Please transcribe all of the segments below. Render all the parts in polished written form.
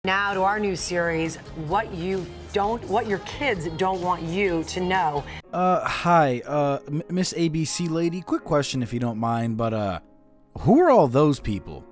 Now to our new series, what your kids don't want you to know. Hi, Miss ABC lady, quick question if you don't mind, but, who are all those people?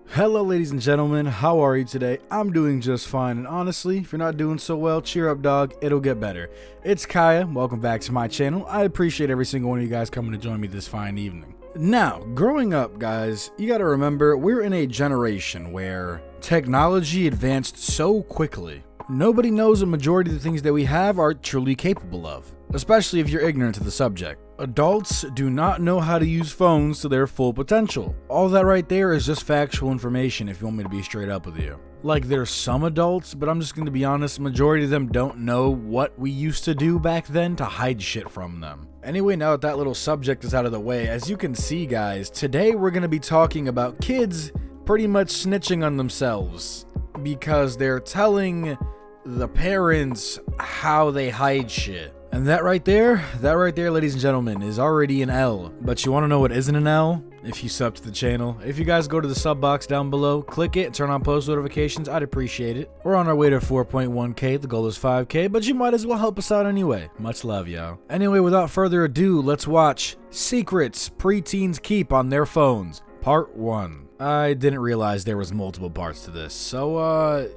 Hello, ladies and gentlemen, how are you today? I'm doing just fine, and honestly, if you're not doing so well, cheer up, dog, it'll get better. It's Kyya, welcome back to my channel. I appreciate every single one of you guys coming to join me this fine evening. Now, growing up, guys, you gotta remember, we're in a generation where technology advanced so quickly. Nobody knows a majority of the things that we have are truly capable of, especially if you're ignorant to the subject. Adults do not know how to use phones to their full potential. All that right there is just factual information if you want me to be straight up with you. Like, there's some adults, but I'm just going to be honest, majority of them don't know what we used to do back then to hide shit from them. Anyway, now that that little subject is out of the way, as you can see, guys, today we're going to be talking about kids pretty much snitching on themselves because they're telling the parents how they hide shit. And that right there, ladies and gentlemen, is already an L. But you want to know what isn't an L? If you sub to the channel. If you guys go to the sub box down below, click it, turn on post notifications, I'd appreciate it. We're on our way to 4.1k, the goal is 5k, but you might as well help us out anyway. Much love, y'all. Anyway, without further ado, let's watch Secrets Preteens Keep on Their Phones, Part 1. I didn't realize there was multiple parts to this, so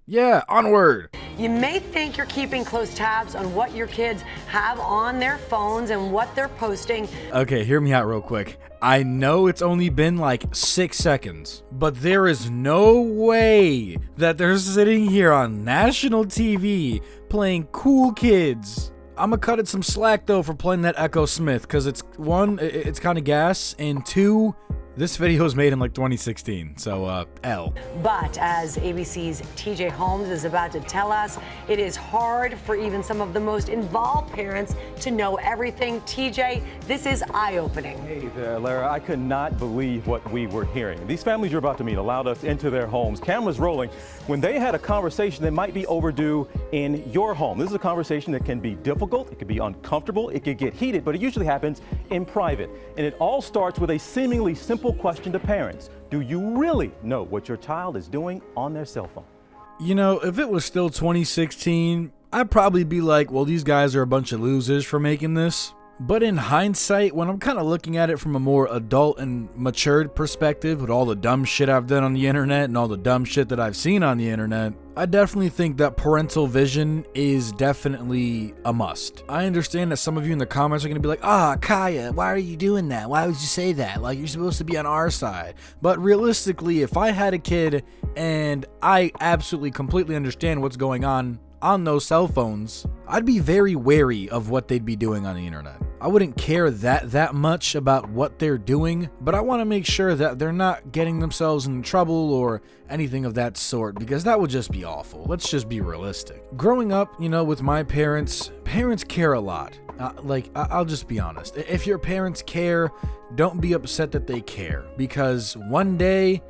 yeah, onward! You may think you're keeping close tabs on what your kids have on their phones and what they're posting. Okay, hear me out real quick. I know it's only been like 6 seconds, but there is no way that they're sitting here on national TV playing Cool Kids. I'ma cut it some slack though for playing that Echo Smith, because it's one, it's kind of gas, and two, this video was made in like 2016, so L. But as ABC's TJ Holmes is about to tell us, it is hard for even some of the most involved parents to know everything. TJ, this is eye-opening. Hey there, Lara. I could not believe what we were hearing. These families you're about to meet allowed us into their homes, cameras rolling, when they had a conversation that might be overdue in your home. This is a conversation that can be difficult, it can be uncomfortable, it could get heated, but it usually happens in private. And it all starts with a seemingly simple question to parents. Do you really know what your child is doing on their cell phone? You know, if it was still 2016, I'd probably be like, well, these guys are a bunch of losers for making this. But in hindsight, when I'm kind of looking at it from a more adult and matured perspective with all the dumb shit I've done on the internet and all the dumb shit that I've seen on the internet, I definitely think that parental vision is definitely a must. I understand that some of you in the comments are going to be like, Kyya, why are you doing that? Why would you say that? Like, you're supposed to be on our side. But realistically, if I had a kid and I absolutely completely understand what's going on those cell phones, I'd be very wary of what they'd be doing on the internet. I wouldn't care that much about what they're doing, but I want to make sure that they're not getting themselves in trouble or anything of that sort, because that would just be awful. Let's just be realistic. Growing up, you know, with my parents care a lot. I'll just be honest. If your parents care, don't be upset that they care, because one day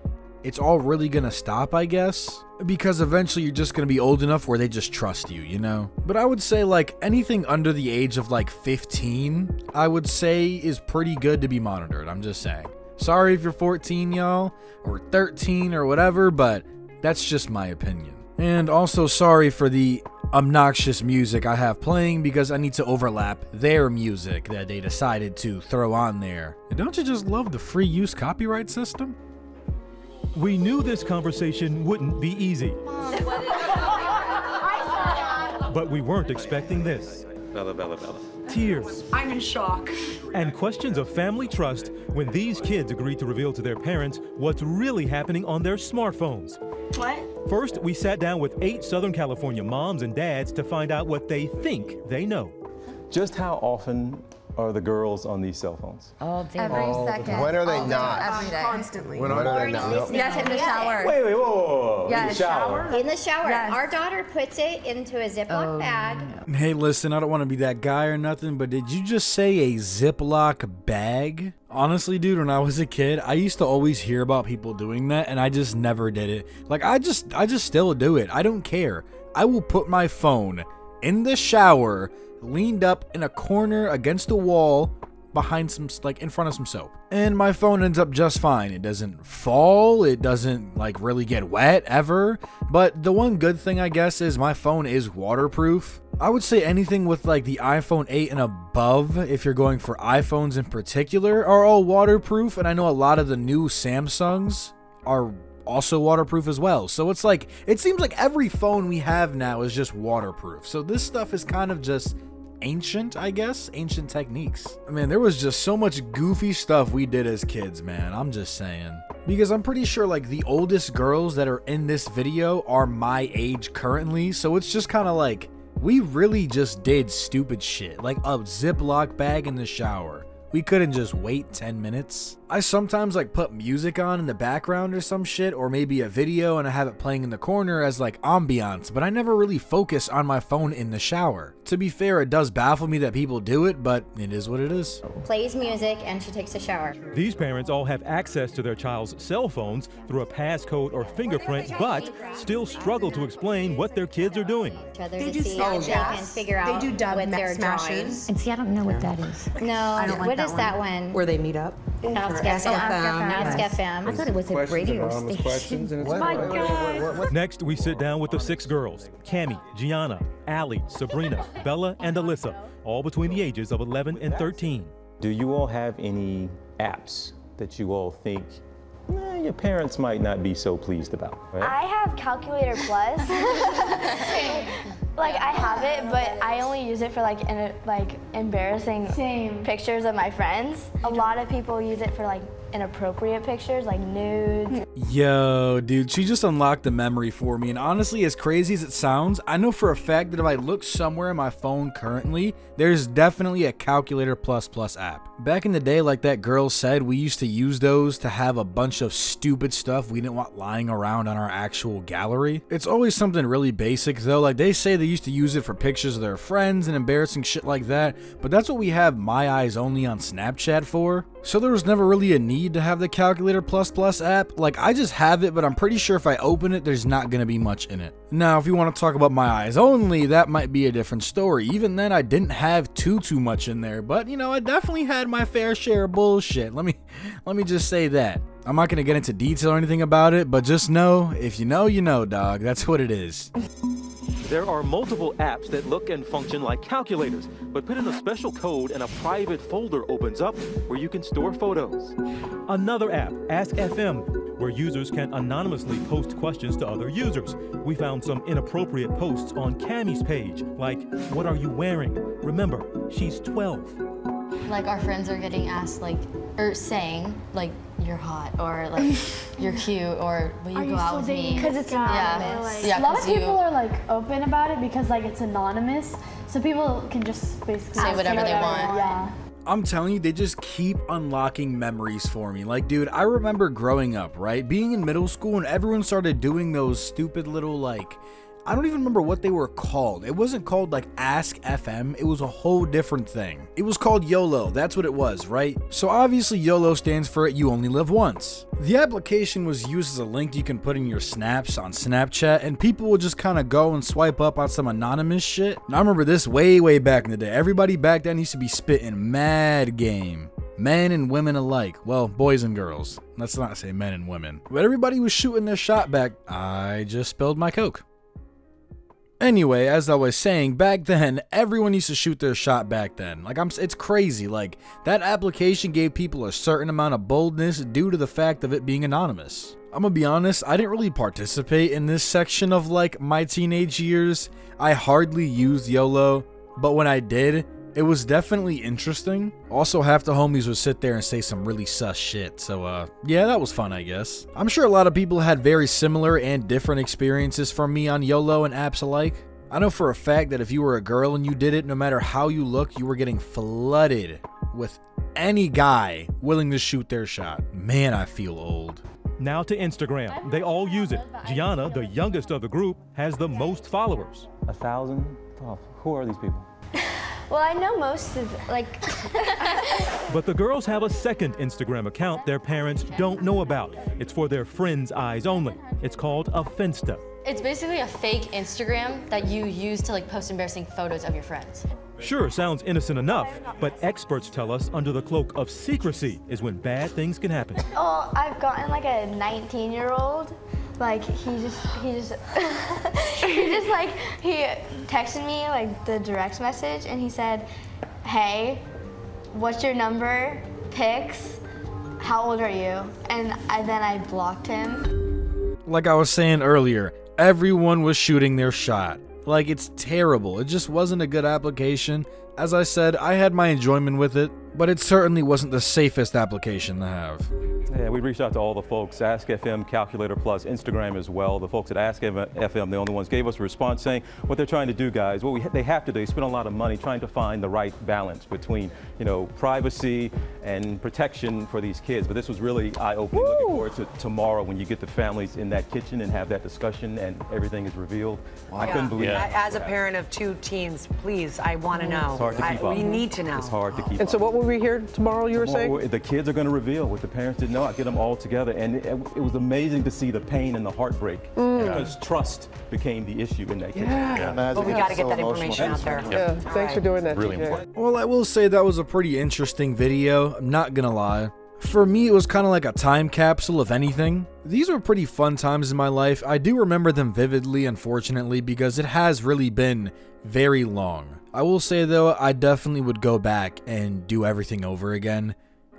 it's all really gonna stop, I guess, because eventually you're just gonna be old enough where they just trust you, you know? But I would say, like, anything under the age of like 15, I would say is pretty good to be monitored. I'm just saying. Sorry if you're 14, y'all, or 13 or whatever, but that's just my opinion. And also sorry for the obnoxious music I have playing, because I need to overlap their music that they decided to throw on there. And don't you just love the free use copyright system? We knew this conversation wouldn't be easy. But we weren't expecting this. Bella. Tears. I'm in shock. And questions of family trust when these kids agreed to reveal to their parents what's really happening on their smartphones. What? First, we sat down with 8 Southern California moms and dads to find out what they think they know. Just how often are the girls on these cell phones? All day. Every second. When are they All not? day, every day. Constantly. When are they not? Yes, in the shower. Wait, whoa. Yeah, In the shower. In the shower. Yes. Our daughter puts it into a Ziploc bag. Hey, listen, I don't want to be that guy or nothing, but did you just say a Ziploc bag? Honestly, dude, when I was a kid, I used to always hear about people doing that, and I just never did it. Like, I just still do it. I don't care. I will put my phone in the shower, leaned up in a corner against the wall, behind some, like in front of some soap. And my phone ends up just fine. It doesn't fall, it doesn't like really get wet ever. But the one good thing I guess is my phone is waterproof. I would say anything with like the iPhone 8 and above, if you're going for iPhones in particular, are all waterproof. And I know a lot of the new Samsungs are also waterproof as well. So it's like, it seems like every phone we have now is just waterproof. So this stuff is kind of just ancient, I guess, ancient techniques. I mean, there was just so much goofy stuff we did as kids, man. I'm just saying. Because I'm pretty sure like the oldest girls that are in this video are my age currently. So it's just kind of like, we really just did stupid shit, like a Ziploc bag in the shower. We couldn't just wait 10 minutes. I sometimes like put music on in the background or some shit, or maybe a video and I have it playing in the corner as like ambiance, but I never really focus on my phone in the shower. To be fair, it does baffle me that people do it, but it is what it is. Plays music and she takes a shower. These parents all have access to their child's cell phones through a passcode or fingerprint, but still struggle to explain what their kids are doing. They do they can figure out They do dub what they're drawing. smashes. And see, I don't know what that is. No, what is that one? Where they meet up. Ask FM. I thought it was a radio station. My God. Next, we sit down with the 6 girls, Cami, Gianna, Allie, Sabrina, Bella, and Alyssa, all between the ages of 11 and 13. Do you all have any apps that you all think your parents might not be so pleased about? Right? I have Calculator Plus. Like I have it, but I only use it for like embarrassing pictures of my friends. A lot of people use it for like inappropriate pictures, like nudes. Yo, dude, she just unlocked the memory for me, and honestly, as crazy as it sounds, I know for a fact that if I look somewhere in my phone currently, there's definitely a Calculator Plus app. Back in the day, like that girl said, we used to use those to have a bunch of stupid stuff we didn't want lying around on our actual gallery. It's always something really basic though, like they say they used to use it for pictures of their friends and embarrassing shit like that, but that's what we have My Eyes Only on Snapchat for. So there was never really a need to have the Calculator Plus app. Like I just have it, but I'm pretty sure if I open it, there's not gonna be much in it. Now, if you want to talk about My Eyes Only, that might be a different story. Even then, I didn't have too much in there, but you know, I definitely had my fair share of bullshit. Let me just say that. I'm not gonna get into detail or anything about it, but just know, if you know, you know, dog. That's what it is. There are multiple apps that look and function like calculators, but put in a special code and a private folder opens up where you can store photos. Another app, Ask FM, where users can anonymously post questions to other users. We found some inappropriate posts on Cami's page, like, "What are you wearing?" Remember, she's 12. Like our friends are getting asked, like, or saying, like, "You're hot," or like, "You're cute," or "Will you go out with me?" Because it's anonymous. Yeah, a lot of 'cause you- people are like open about it because like it's anonymous, so people can just basically Say ask whatever they want. Yeah. I'm telling you, they just keep unlocking memories for me. Like, dude, I remember growing up, right? Being in middle school and everyone started doing those stupid little, like, I don't even remember what they were called. It wasn't called like Ask FM. It was a whole different thing. It was called YOLO. That's what it was, right? So obviously YOLO stands for You Only Live Once. The application was used as a link you can put in your snaps on Snapchat, and people would just kind of go and swipe up on some anonymous shit. And I remember this way back in the day. Everybody back then used to be spitting mad game. Men and women alike. Well, boys and girls. Let's not say men and women. But everybody was shooting their shot back. I just spilled my Coke. Anyway, as I was saying, back then, everyone used to shoot their shot back then. Like, it's crazy. Like, that application gave people a certain amount of boldness due to the fact of it being anonymous. I'm gonna be honest, I didn't really participate in this section of, like, my teenage years. I hardly used YOLO, but when I did, it was definitely interesting. Also, half the homies would sit there and say some really sus shit. So, yeah, that was fun, I guess. I'm sure a lot of people had very similar and different experiences from me on YOLO and apps alike. I know for a fact that if you were a girl and you did it, no matter how you look, you were getting flooded with any guy willing to shoot their shot. Man, I feel old. Now to Instagram. They all use it. Gianna, the youngest of the group, has the most followers. 1,000? Oh, who are these people? Well, I know most of like. But the girls have a second Instagram account their parents don't know about. It's for their friends' eyes only. It's called a Finsta. It's basically a fake Instagram that you use to like post embarrassing photos of your friends. Sure, sounds innocent enough, but experts tell us under the cloak of secrecy is when bad things can happen. Oh, I've gotten like a 19-year-old. Like he just he texted me like the direct message and he said, "Hey, what's your number? Pics. How old are you?" And then I blocked him. Like I was saying earlier, everyone was shooting their shot. Like, it's terrible. It just wasn't a good application. As I said, I had my enjoyment with it, but it certainly wasn't the safest application to have. Yeah, we reached out to all the folks, Ask FM, Calculator Plus, Instagram as well. The folks at Ask FM, the only ones, gave us a response saying what they're trying to do, guys, they have to do is spend a lot of money trying to find the right balance between, privacy and protection for these kids. But this was really eye-opening. Looking forward to tomorrow when you get the families in that kitchen and have that discussion and everything is revealed. Wow. I couldn't believe it. As a parent of 2 teens, please, I want to know. It's hard to keep up. We need to know. It's hard to keep up. And so what will we hear tomorrow, you were saying? The kids are going to reveal what the parents didn't know. I get them all together, and it was amazing to see the pain and the heartbreak because trust became the issue in that kitchen. But we got to get that information out there. Yeah, thanks for doing that, Really TJ. important. Well, I will say that was a pretty interesting video, I'm not gonna lie. For me, it was kind of like a time capsule, if anything. These were pretty fun times in my life. I do remember them vividly, unfortunately, because it has really been very long. I will say, though, I definitely would go back and do everything over again,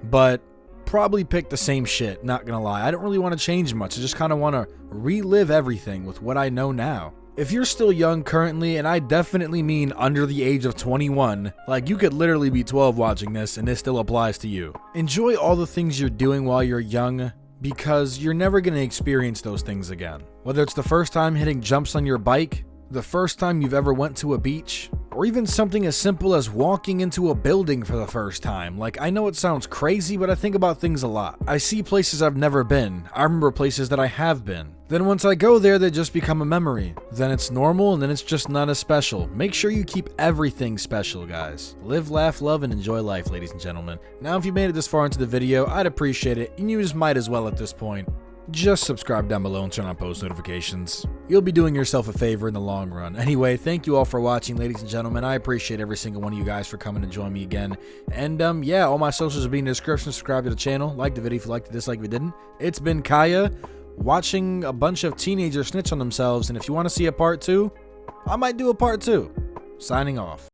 but probably pick the same shit, not gonna lie. I don't really want to change much. I just kind of want to relive everything with what I know now. If you're still young currently, and I definitely mean under the age of 21, like you could literally be 12 watching this and this still applies to you. Enjoy all the things you're doing while you're young, because you're never going to experience those things again. Whether it's the first time hitting jumps on your bike, the first time you've ever went to a beach, or even something as simple as walking into a building for the first time. Like, I know it sounds crazy, but I think about things a lot. I see places I've never been. I remember places that I have been. Then once I go there, they just become a memory. Then it's normal, and then it's just not as special. Make sure you keep everything special, guys. Live, laugh, love, and enjoy life, ladies and gentlemen. Now, if you made it this far into the video, I'd appreciate it, and you just might as well at this point. Just subscribe down below and turn on post notifications. You'll be doing yourself a favor in the long run. Anyway, thank you all for watching, ladies and gentlemen. I appreciate every single one of you guys for coming to join me again. And yeah, all my socials will be in the description. Subscribe to the channel. Like the video if you liked it, dislike if you didn't. It's been Kyya, watching a bunch of teenagers snitch on themselves. And if you want to see a part 2, I might do a part 2. Signing off.